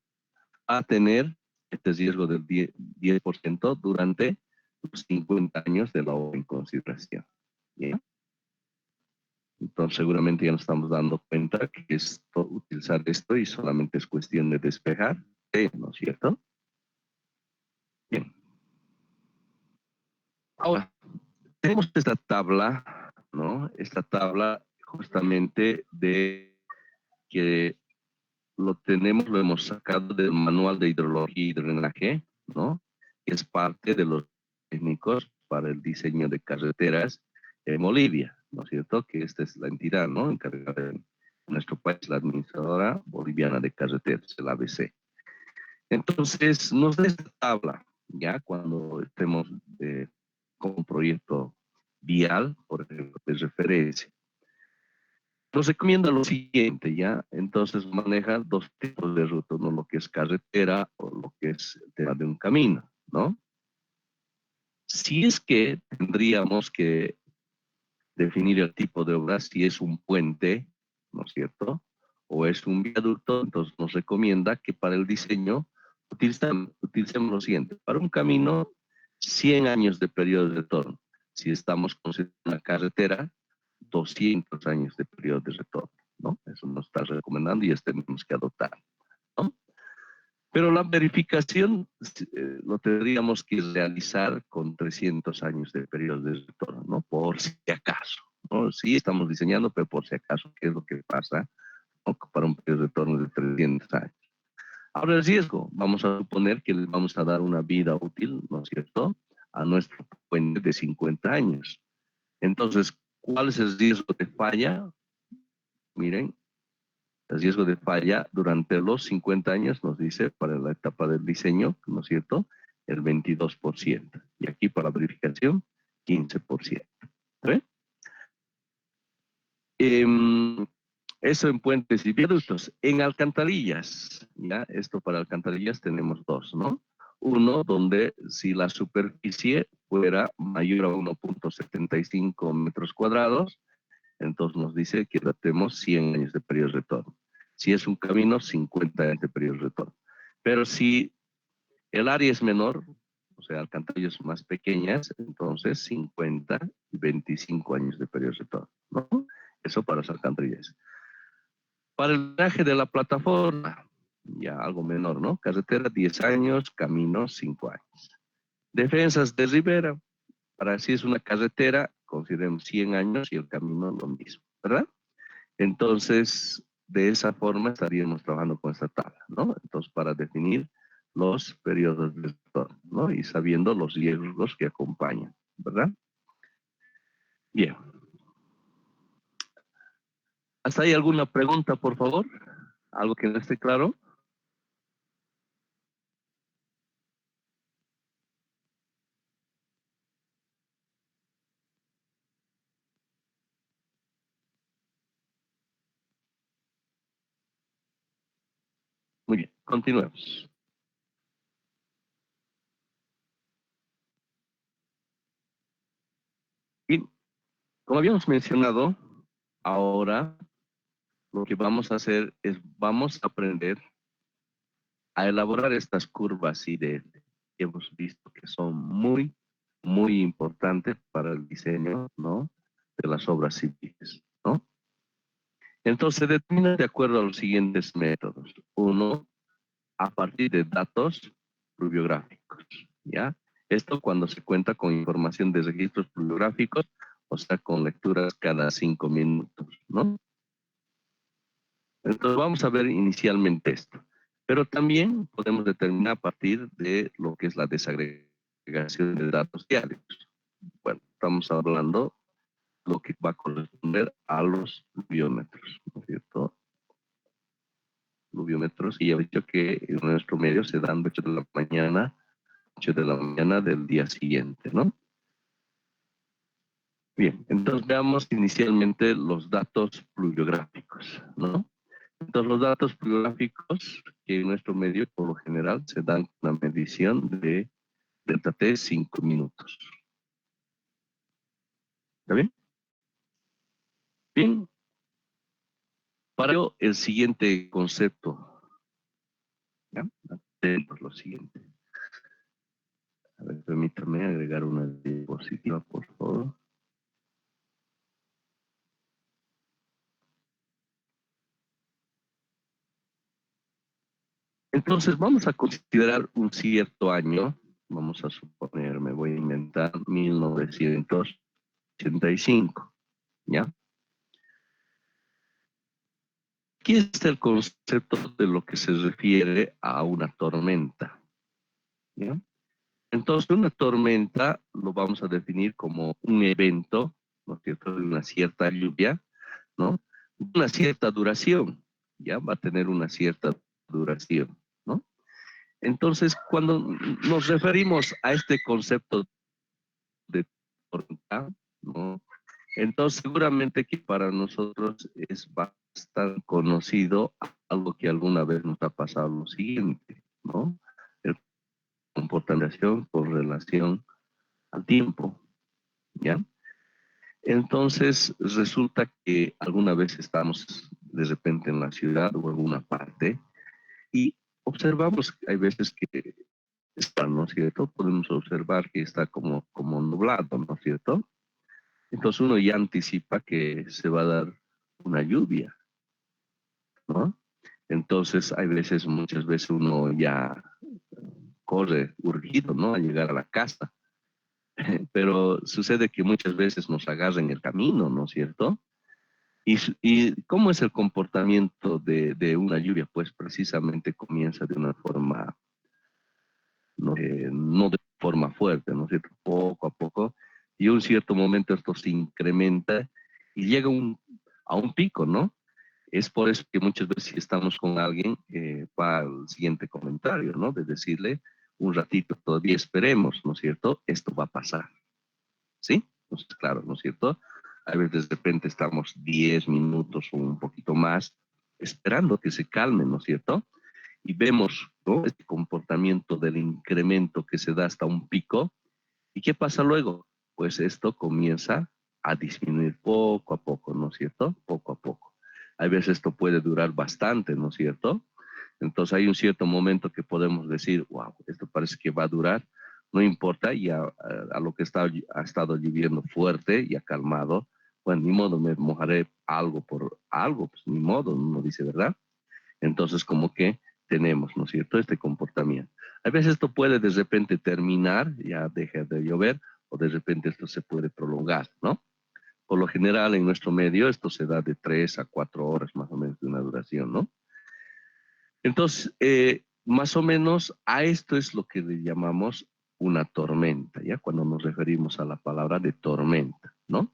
A: A tener este riesgo del 10% durante los 50 años de la obra en consideración. ¿Bien? Entonces seguramente ya nos estamos dando cuenta que utilizar esto y solamente es cuestión de despejar, ¿no es cierto? Bien. Ahora, tenemos esta tabla, ¿no? Esta tabla justamente de que lo hemos sacado del manual de hidrología y drenaje, ¿no? Que es parte de los técnicos para el diseño de carreteras en Bolivia, ¿no es cierto? Que esta es la entidad, ¿no?, encargada en nuestro país, la Administradora Boliviana de Carreteras, el ABC. Entonces, nos da esta tabla, ya cuando estemos con un proyecto vial, por ejemplo, de referencia. Nos recomienda lo siguiente, ¿ya? Entonces maneja dos tipos de rutas, ¿no? Lo que es carretera o lo que es el tema de un camino, ¿no? Si es que tendríamos que definir el tipo de obra, si es un puente, ¿no es cierto?, o es un viaducto, entonces nos recomienda que para el diseño utilicemos lo siguiente. Para un camino, 100 años de periodo de retorno. Si estamos considerando una carretera, 200 años de periodo de retorno, ¿no? Eso nos está recomendando y tenemos que adoptar, ¿no? Pero la verificación lo tendríamos que realizar con 300 años de periodo de retorno, ¿no? Por si acaso, ¿no? Sí, estamos diseñando, pero por si acaso, ¿qué es lo que pasa, ¿no?, para un periodo de retorno de 300 años? Ahora el riesgo, vamos a suponer que le vamos a dar una vida útil, ¿no es cierto?, a nuestro puente de 50 años. Entonces, ¿cuál es el riesgo de falla? Miren, el riesgo de falla durante los 50 años nos dice para la etapa del diseño, ¿no es cierto?, el 22%. Y aquí para verificación, 15%. ¿Ve? Eso en puentes y viaductos. En alcantarillas, ¿ya? Esto para alcantarillas tenemos dos, ¿no? Uno donde si la superficie fuera mayor a 1.75 metros cuadrados, entonces nos dice que tenemos 100 años de periodo de retorno. Si es un camino, 50 años de periodo de retorno. Pero si el área es menor, o sea, alcantarillas más pequeñas, entonces 50 y 25 años de periodo de retorno, ¿no? Eso para las alcantarillas. Para el drenaje de la plataforma, ya algo menor, ¿no? Carretera, 10 años, camino, 5 años. Defensas de ribera, para si es una carretera, consideremos 100 años y el camino lo mismo, ¿verdad? Entonces, de esa forma estaríamos trabajando con esta tabla, ¿no? Entonces, para definir los periodos de retorno, ¿no? Y sabiendo los riesgos que acompañan, ¿verdad? Bien. ¿Hasta ahí alguna pregunta, por favor? ¿Algo que no esté claro? Muy bien, continuemos. Y como habíamos mencionado, ahora lo que vamos a hacer es, vamos a aprender a elaborar estas curvas IDL que hemos visto que son muy, muy importantes para el diseño, ¿no? De las obras civiles, ¿no? Entonces se determina de acuerdo a los siguientes métodos. Uno, a partir de datos pluviográficos, ¿ya? Esto cuando se cuenta con información de registros pluviográficos, o sea, con lecturas cada 5 minutos, ¿no? Entonces vamos a ver inicialmente esto. Pero también podemos determinar a partir de lo que es la desagregación de datos diarios. Bueno, estamos hablando lo que va a corresponder a los pluviómetros, ¿no es cierto? Pluviómetros, y he dicho que en nuestro medio se dan 8 de la mañana, 8 de la mañana del día siguiente, ¿no? Bien, entonces veamos inicialmente los datos pluviográficos, ¿no? Entonces los datos pluviográficos que en nuestro medio por lo general se dan una medición de delta T 5 minutos. ¿Está bien? Bien. Para ello, el siguiente concepto. ¿Ya? Atento lo siguiente. A ver, permítame agregar una diapositiva, por favor. Entonces, vamos a considerar un cierto año. Vamos a suponer, me voy a inventar 1985. ¿Ya? Aquí está el concepto de lo que se refiere a una tormenta. ¿Ya? Entonces, una tormenta lo vamos a definir como un evento, ¿no es cierto?, de una cierta lluvia, ¿no? Una cierta duración, ya va a tener una cierta duración, ¿no? Entonces, cuando nos referimos a este concepto de tormenta, ¿no? Entonces, seguramente que para nosotros es bastante conocido algo que alguna vez nos ha pasado lo siguiente, ¿no? El comportamiento con relación al tiempo, ¿ya? Entonces, resulta que alguna vez estamos de repente en la ciudad o en alguna parte y observamos que hay veces que está, ¿no es cierto? Podemos observar que está como nublado, ¿no es cierto? Entonces uno ya anticipa que se va a dar una lluvia, ¿no? Entonces hay veces, muchas veces uno ya corre urgido, ¿no? A llegar a la casa. Pero sucede que muchas veces nos agarra en el camino, ¿no es cierto? ¿Y cómo es el comportamiento de una lluvia? Pues precisamente comienza de una forma, no de forma fuerte, ¿no es cierto? Poco a poco, y en un cierto momento esto se incrementa y llega a un pico, ¿no? Es por eso que muchas veces si estamos con alguien, va al siguiente comentario, ¿no? De decirle, un ratito, todavía esperemos, ¿no es cierto? Esto va a pasar, ¿sí? Entonces, claro, ¿no es cierto? A veces de repente estamos 10 minutos o un poquito más esperando que se calme, ¿no es cierto? Y vemos, ¿no?, este comportamiento del incremento que se da hasta un pico. ¿Y qué pasa luego? Pues esto comienza a disminuir poco a poco, ¿no es cierto? Poco a poco. A veces esto puede durar bastante, ¿no es cierto? Entonces hay un cierto momento que podemos decir, wow, esto parece que va a durar, no importa, ya a lo que ha estado lloviendo fuerte y ha calmado, bueno, ni modo, me mojaré algo por algo, pues ni modo, uno dice, ¿verdad? Entonces como que tenemos, ¿no es cierto?, este comportamiento. A veces esto puede de repente terminar, ya deja de llover, o de repente esto se puede prolongar, ¿no? Por lo general, en nuestro medio, esto se da de 3 a 4 horas más o menos de una duración, ¿no? Entonces, más o menos a esto es lo que le llamamos una tormenta, ¿ya? Cuando nos referimos a la palabra de tormenta, ¿no?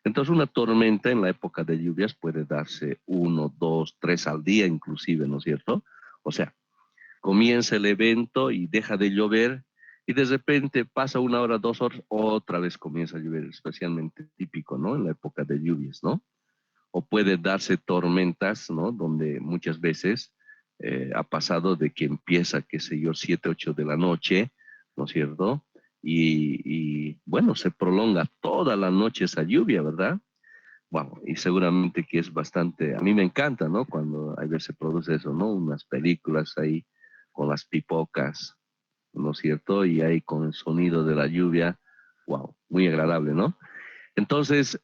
A: Entonces, una tormenta en la época de lluvias puede darse 1, 2, 3 al día inclusive, ¿no es cierto? O sea, comienza el evento y deja de llover y de repente pasa 1 hora, 2 horas, otra vez comienza a llover, especialmente típico, ¿no? En la época de lluvias, ¿no? O puede darse tormentas, ¿no? Donde muchas veces ha pasado de que empieza, qué sé yo, 7, 8 de la noche, ¿no es cierto? Bueno, se prolonga toda la noche esa lluvia, ¿verdad? Bueno, y seguramente que es bastante, a mí me encanta, ¿no? Cuando a veces se produce eso, ¿no? Unas películas ahí con las pipocas, ¿no es cierto? Y ahí con el sonido de la lluvia, wow, muy agradable, ¿no? Entonces,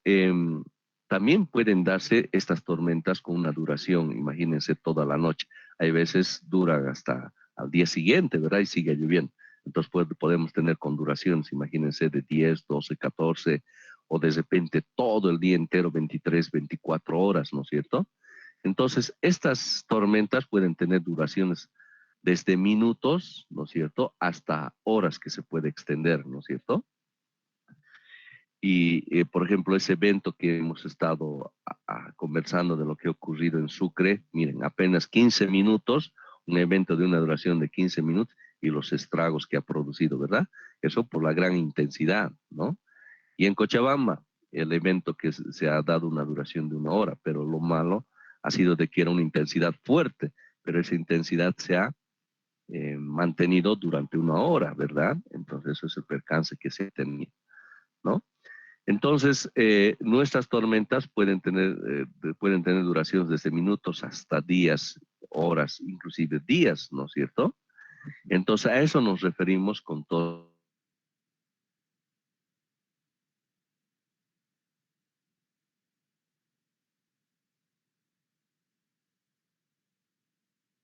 A: también pueden darse estas tormentas con una duración, imagínense, toda la noche. Hay veces duran hasta al día siguiente, ¿verdad? Y sigue lloviendo. Entonces podemos tener con duraciones, imagínense, de 10, 12, 14, o de repente todo el día entero, 23, 24 horas, ¿no es cierto? Entonces, estas tormentas pueden tener duraciones desde minutos, ¿no es cierto?, hasta horas que se puede extender, ¿no es cierto? Y, por ejemplo, ese evento que hemos estado conversando de lo que ha ocurrido en Sucre, miren, apenas 15 minutos, un evento de una duración de 15 minutos y los estragos que ha producido, ¿verdad? Eso por la gran intensidad, ¿no? Y en Cochabamba, el evento que se ha dado una duración de 1 hora, pero lo malo ha sido de que era una intensidad fuerte, pero esa intensidad se ha mantenido durante 1 hora, ¿verdad? Entonces, eso es el percance que se tenía, ¿no? Entonces, nuestras tormentas pueden tener duraciones desde minutos hasta días, horas, inclusive días, ¿no es cierto? Entonces, a eso nos referimos con todo.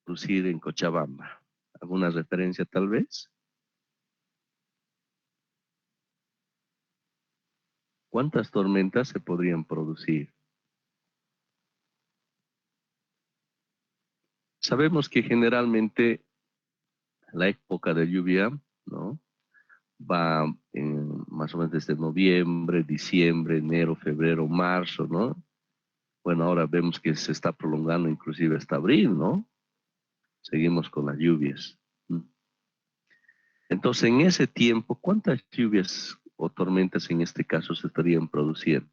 A: Producir en Cochabamba. ¿Alguna referencia tal vez? ¿Cuántas tormentas se podrían producir? Sabemos que generalmente la época de lluvia, ¿no?, va más o menos desde noviembre, diciembre, enero, febrero, marzo, ¿no? Bueno, ahora vemos que se está prolongando inclusive hasta abril, ¿no? Seguimos con las lluvias. Entonces, en ese tiempo, ¿cuántas lluvias o tormentas en este caso se estarían produciendo?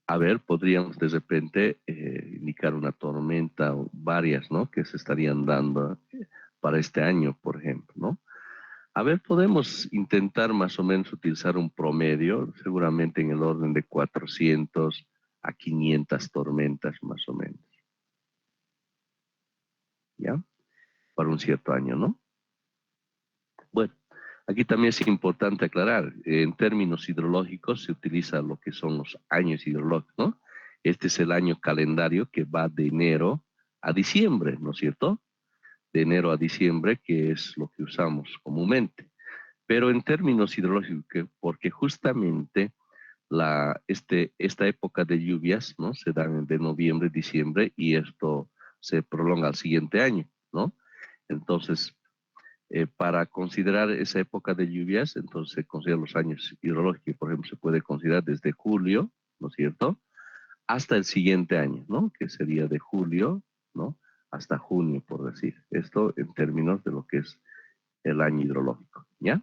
A: A ver, podríamos de repente indicar una tormenta o varias, ¿no?, que se estarían dando para este año, por ejemplo, ¿no? A ver, podemos intentar más o menos utilizar un promedio, seguramente en el orden de 400 a 500 tormentas más o menos, ¿ya? Para un cierto año, ¿no? Bueno, aquí también es importante aclarar, en términos hidrológicos se utiliza lo que son los años hidrológicos, ¿no? Este es el año calendario que va de enero a diciembre, ¿no es cierto? De enero a diciembre, que es lo que usamos comúnmente. Pero en términos hidrológicos, porque justamente esta época de lluvias, ¿no?, se dan de noviembre, diciembre, y esto se prolonga al siguiente año, ¿no? Entonces, para considerar esa época de lluvias, entonces se consideran los años hidrológicos. Por ejemplo, se puede considerar desde julio, ¿no es cierto?, hasta el siguiente año, ¿no?, que sería de julio, ¿no?, hasta junio, por decir. Esto en términos de lo que es el año hidrológico, ¿ya?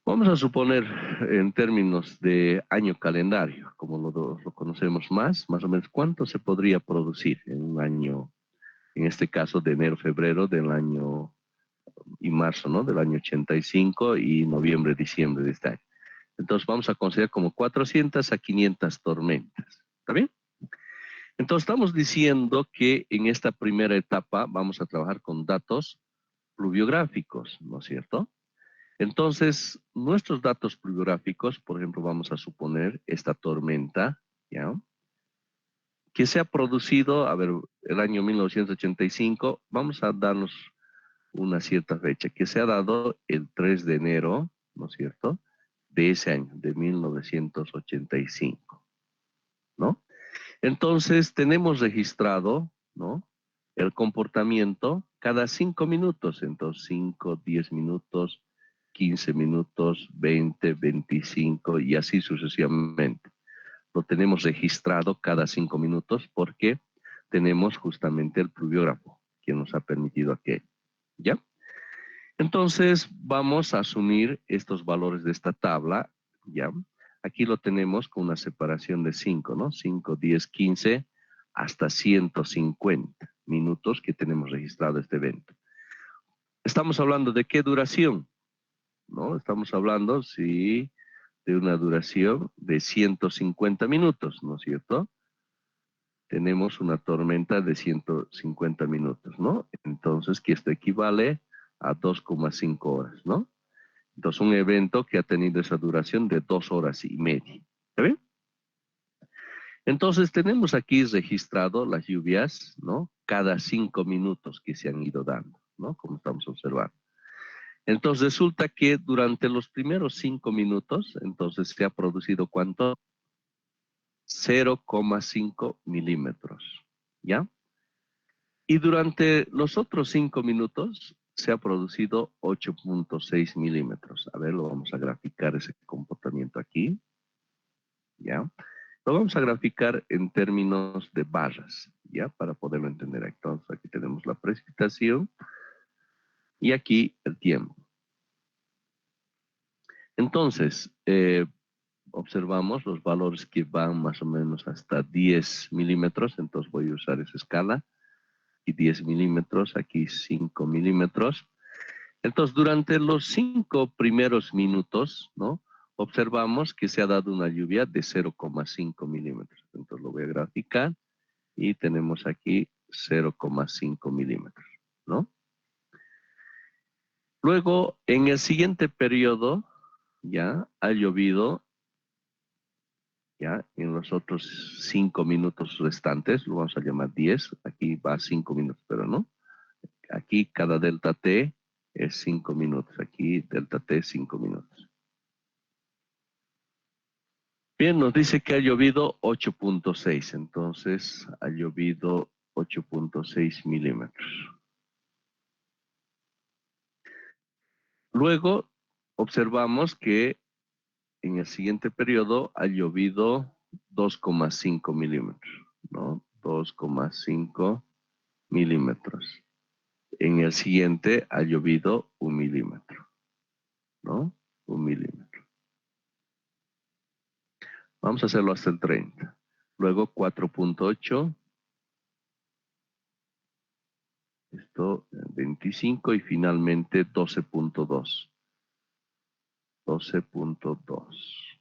A: Vamos a suponer en términos de año calendario, como lo conocemos más o menos, ¿cuánto se podría producir en un año, en este caso de enero, febrero del año y marzo, ¿no?, del año 85 y noviembre, diciembre de este año? Entonces vamos a considerar como 400 a 500 tormentas, ¿está bien? Entonces estamos diciendo que en esta primera etapa vamos a trabajar con datos pluviográficos, ¿no es cierto? Entonces, nuestros datos pluviográficos, por ejemplo, vamos a suponer esta tormenta, ¿ya?, que se ha producido, a ver, el año 1985, vamos a darnos una cierta fecha, que se ha dado el 3 de enero, ¿no es cierto?, de ese año, de 1985, ¿no? Entonces, tenemos registrado, ¿no?, el comportamiento cada 5 minutos, entonces 5, 10 minutos, 15 minutos, 20, 25 y así sucesivamente. Lo tenemos registrado cada 5 minutos porque tenemos justamente el pluviógrafo que nos ha permitido aquello, ¿ya? Entonces vamos a asumir estos valores de esta tabla, ¿ya? Aquí lo tenemos con una separación de 5, ¿no? 5, 10, 15, hasta 150 minutos que tenemos registrado este evento. Estamos hablando de qué duración, ¿no? Estamos hablando, sí, de una duración de 150 minutos, ¿no es cierto? Tenemos una tormenta de 150 minutos, ¿no? Entonces, que esto equivale a 2,5 horas, ¿no? Entonces, un evento que ha tenido esa duración de 2 horas y media. ¿Está bien? Entonces, tenemos aquí registrado las lluvias, ¿no? Cada 5 minutos que se han ido dando, ¿no? Como estamos observando. Entonces, resulta que durante los primeros 5 minutos, entonces se ha producido ¿cuánto? 0,5 milímetros, ¿ya? Y durante los otros 5 minutos se ha producido 8,6 milímetros. A ver, lo vamos a graficar ese comportamiento aquí, ¿ya? Lo vamos a graficar en términos de barras, ¿ya? Para poderlo entender. Entonces, aquí tenemos la precipitación y aquí el tiempo. Entonces, observamos los valores que van más o menos hasta 10 milímetros, entonces voy a usar esa escala. Aquí 10 milímetros, aquí 5 milímetros. Entonces, durante los 5 primeros minutos, ¿no?, observamos que se ha dado una lluvia de 0,5 milímetros. Entonces, lo voy a graficar y tenemos aquí 0,5 milímetros, ¿no? Luego, en el siguiente periodo, ya ha llovido, ya, en los otros 5 minutos restantes, lo vamos a llamar 10, aquí va 5 minutos, pero no. Aquí cada delta T es 5 minutos, aquí delta T 5 minutos. Bien, nos dice que ha llovido 8,6, entonces ha llovido 8,6 milímetros. Luego observamos que en el siguiente periodo ha llovido 2,5 milímetros, ¿no? 2,5 milímetros. En el siguiente ha llovido 1 milímetro, ¿no? 1 milímetro. Vamos a hacerlo hasta el 30. Luego 4,8. Esto 25 y finalmente 12,2. 12,2.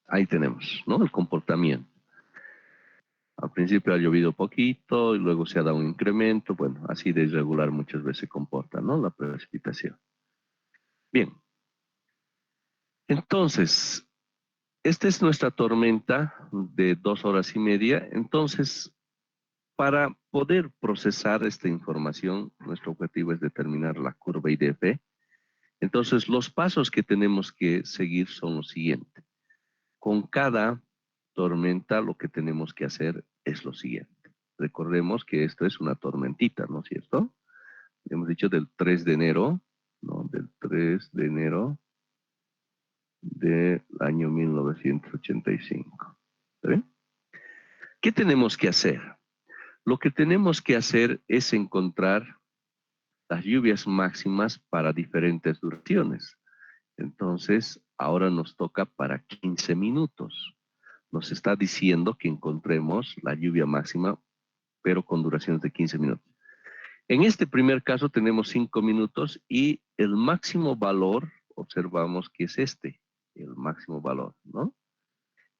A: Ahí tenemos, ¿no?, el comportamiento. Al principio ha llovido poquito y luego se ha dado un incremento. Bueno, así de irregular muchas veces se comporta, ¿no?, la precipitación. Bien. Entonces, esta es nuestra tormenta de 2 horas y media. Entonces, para poder procesar esta información, nuestro objetivo es determinar la curva IDF. Entonces, los pasos que tenemos que seguir son los siguientes. Con cada tormenta, lo que tenemos que hacer es lo siguiente. Recordemos que esto es una tormentita, ¿no es cierto? Hemos dicho del 3 de enero, ¿no? Del 3 de enero del año 1985. ¿Está bien? ¿Qué tenemos que hacer? Lo que tenemos que hacer es encontrar las lluvias máximas para diferentes duraciones. Entonces, ahora nos toca para 15 minutos. Nos está diciendo que encontremos la lluvia máxima, pero con duraciones de 15 minutos. En este primer caso tenemos 5 minutos y el máximo valor, observamos que es este, el máximo valor, ¿no?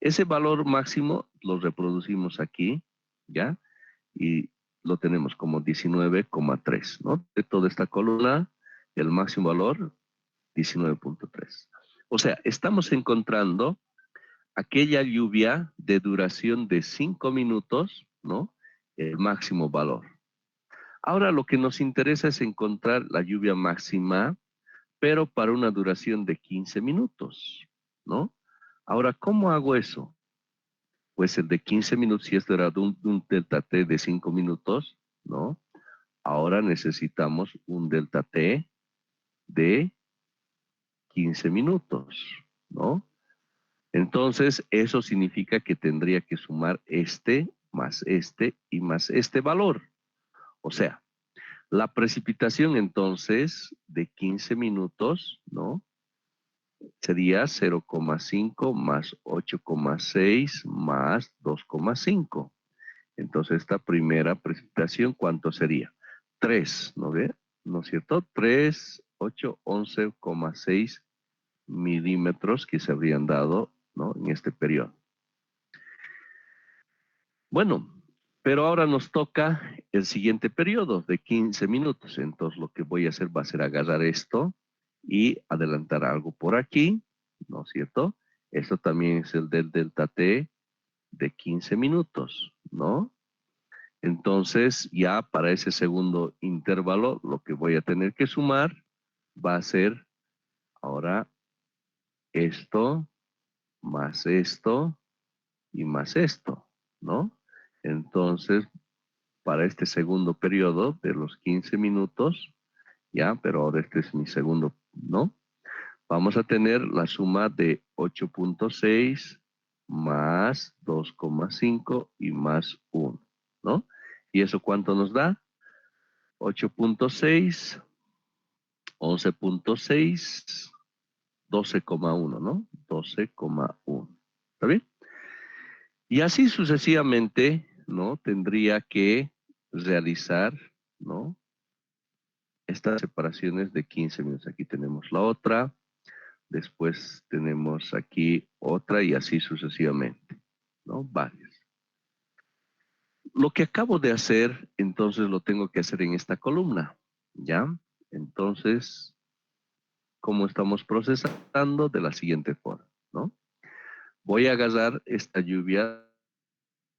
A: Ese valor máximo lo reproducimos aquí, ¿ya? Y lo tenemos como 19,3, ¿no? De toda esta columna, el máximo valor 19.3. O sea, estamos encontrando aquella lluvia de duración de 5 minutos, ¿no? El máximo valor. Ahora lo que nos interesa es encontrar la lluvia máxima, pero para una duración de 15 minutos, ¿no? Ahora, ¿cómo hago eso? Pues el de 15 minutos, si esto era de un delta T de 5 minutos, ¿no? Ahora necesitamos un delta T de 15 minutos, ¿no? Entonces, eso significa que tendría que sumar este más este y más este valor. O sea, la precipitación entonces de 15 minutos, ¿no? Sería 0,5 más 8,6 más 2,5. Entonces, esta primera precipitación, ¿cuánto sería? 3, ¿no ve? ¿No es cierto? 3, 8, 11,6 milímetros que se habrían dado, ¿no? En este periodo. Bueno, pero ahora nos toca el siguiente periodo de 15 minutos. Entonces, lo que voy a hacer va a ser agarrar esto y adelantar algo por aquí, ¿no es cierto? Esto también es el del delta T de 15 minutos, ¿no? Entonces, ya para ese segundo intervalo, lo que voy a tener que sumar va a ser ahora esto, más esto y más esto, ¿no? Entonces, para este segundo periodo de los 15 minutos, ya, pero ahora este es mi segundo, ¿no? Vamos a tener la suma de 8.6 más 2,5 y más 1, ¿no? ¿Y eso cuánto nos da? 8.6, 11.6, 12,1, ¿no? 12,1. ¿Está bien? Y así sucesivamente, ¿no? Tendría que realizar, ¿no? Estas separaciones de 15 minutos. Aquí tenemos la otra. Después tenemos aquí otra y así sucesivamente, ¿no? Varias. Lo que acabo de hacer, entonces lo tengo que hacer en esta columna, ¿ya? Entonces, ¿cómo estamos procesando? De la siguiente forma, ¿no? Voy a agarrar esta lluvia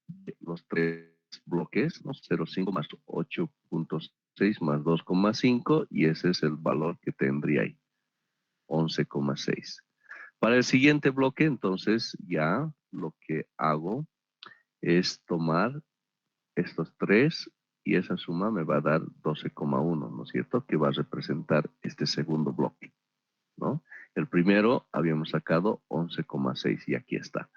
A: de los tres bloques, ¿no? 0,5 más 8.6 más 2,5 y ese es el valor que tendría ahí, 11,6. Para el siguiente bloque, entonces, ya lo que hago es tomar estos tres y esa suma me va a dar 12,1, ¿no es cierto? Que va a representar este segundo bloque, ¿no? El primero habíamos sacado 11,6 y aquí está.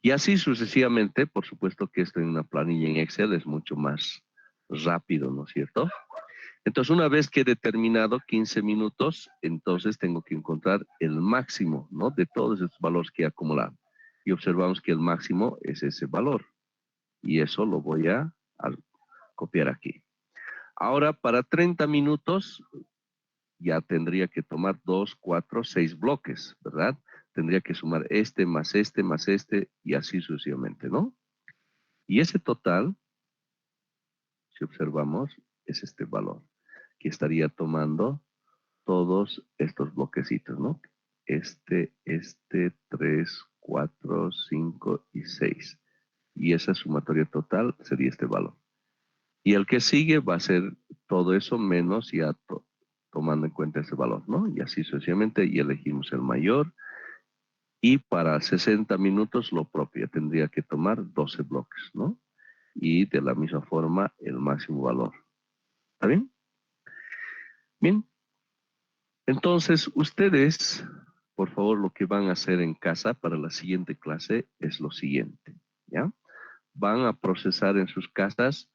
A: Y así sucesivamente, por supuesto que esto en una planilla en Excel es mucho más rápido, ¿no es cierto? Entonces, una vez que he determinado 15 minutos, entonces tengo que encontrar el máximo, ¿no? De todos estos valores que he acumulado. Y observamos que el máximo es ese valor. Y eso lo voy a copiar aquí. Ahora, para 30 minutos, ya tendría que tomar 2, 4, 6 bloques, ¿verdad? Tendría que sumar este, más este, y así sucesivamente, ¿no? Y ese total, si observamos, es este valor, que estaría tomando todos estos bloquecitos, ¿no? Este, 3, 4, 5 y 6. Y esa sumatoria total sería este valor. Y el que sigue va a ser todo eso menos ya tomando en cuenta ese valor, ¿no? Y así sucesivamente, y elegimos el mayor. Y para 60 minutos lo propio, tendría que tomar 12 bloques, ¿no? Y de la misma forma el máximo valor. ¿Está bien? Bien. Entonces, ustedes, por favor, lo que van a hacer en casa para la siguiente clase es lo siguiente, ¿ya? Van a procesar en sus casas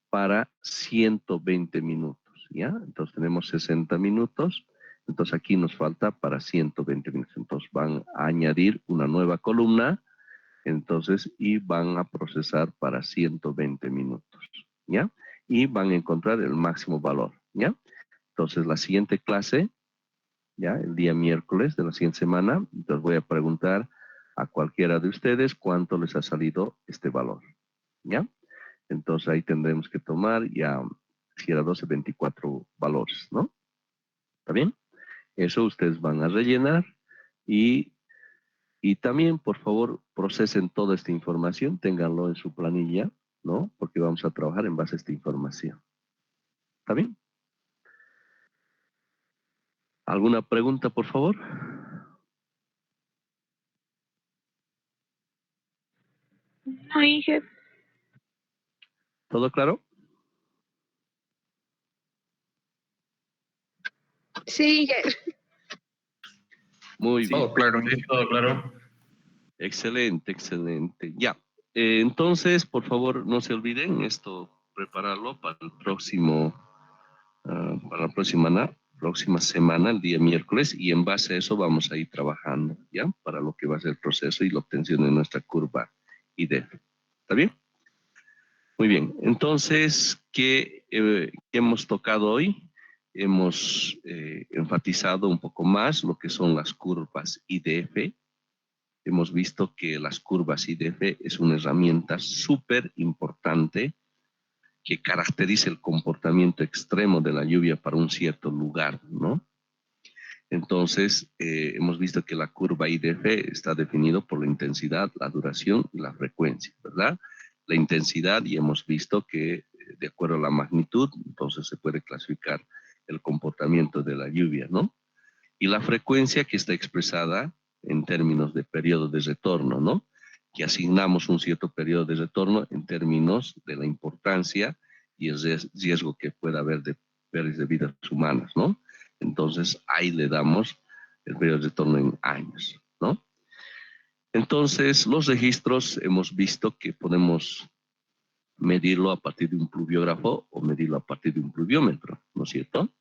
A: para 120 minutos, ¿ya? Entonces tenemos 60 minutos, entonces aquí nos falta para 120 minutos. Entonces van a añadir una nueva columna, entonces, y van a procesar para 120 minutos, ¿ya? Y van a encontrar el máximo valor, ¿ya? Entonces la siguiente clase, ¿ya? El día miércoles de la siguiente semana, entonces voy a preguntar a cualquiera de ustedes cuánto les ha salido este valor, ¿ya? Entonces ahí tendremos que tomar ya, si era 12, 24 valores, ¿no? ¿Está bien? Eso ustedes van a rellenar y también, por favor, procesen toda esta información, ténganlo en su planilla, ¿no? Porque vamos a trabajar en base a esta información. ¿Está bien? ¿Alguna pregunta, por favor?
F: No, Inge.
A: ¿Todo claro?
F: Sí, Inge.
A: Muy bien.
C: Todo claro.
G: Sí, todo claro.
A: Excelente, excelente. Ya. Entonces, por favor, no se olviden esto, prepararlo para el próximo, para la próxima semana, el día miércoles, y en base a eso vamos a ir trabajando, ¿ya? Para lo que va a ser el proceso y la obtención de nuestra curva IDF. ¿Está bien? Muy bien. Entonces, ¿qué hemos tocado hoy? Hemos enfatizado un poco más lo que son las curvas IDF. Hemos visto que las curvas IDF es una herramienta súper importante que caracteriza el comportamiento extremo de la lluvia para un cierto lugar, ¿no? Entonces, hemos visto que la curva IDF está definido por la intensidad, la duración y la frecuencia, ¿verdad? La intensidad, y hemos visto que de acuerdo a la magnitud, entonces se puede clasificar el comportamiento de la lluvia, ¿no? Y la frecuencia que está expresada en términos de periodo de retorno, ¿no? Que asignamos un cierto periodo de retorno en términos de la importancia y el riesgo que pueda haber de pérdidas de vidas humanas, ¿no? Entonces, ahí le damos el periodo de retorno en años, ¿no? Entonces, los registros hemos visto que podemos medirlo a partir de un pluviógrafo o medirlo a partir de un pluviómetro, ¿no es cierto?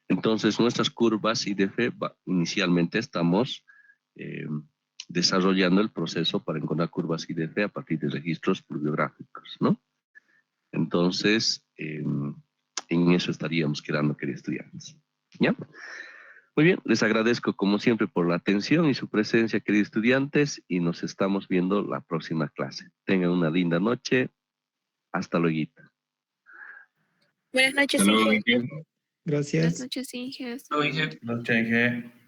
A: Entonces, nuestras curvas IDF, inicialmente estamos desarrollando el proceso para encontrar curvas IDF a partir de registros pluviográficos, ¿no? Entonces, en eso estaríamos quedando, queridos estudiantes. ¿Ya? Muy bien, les agradezco como siempre por la atención y su presencia, queridos estudiantes, y nos estamos viendo la próxima clase. Tengan una linda noche. Hasta luego.
F: Buenas noches,
G: Hasta luego,
F: Inge.
G: Inge.
E: Buenas
D: Gracias.
E: noches, Inge. Hasta
G: Hasta luego,
E: luego.
G: Inge. Noche, Inge.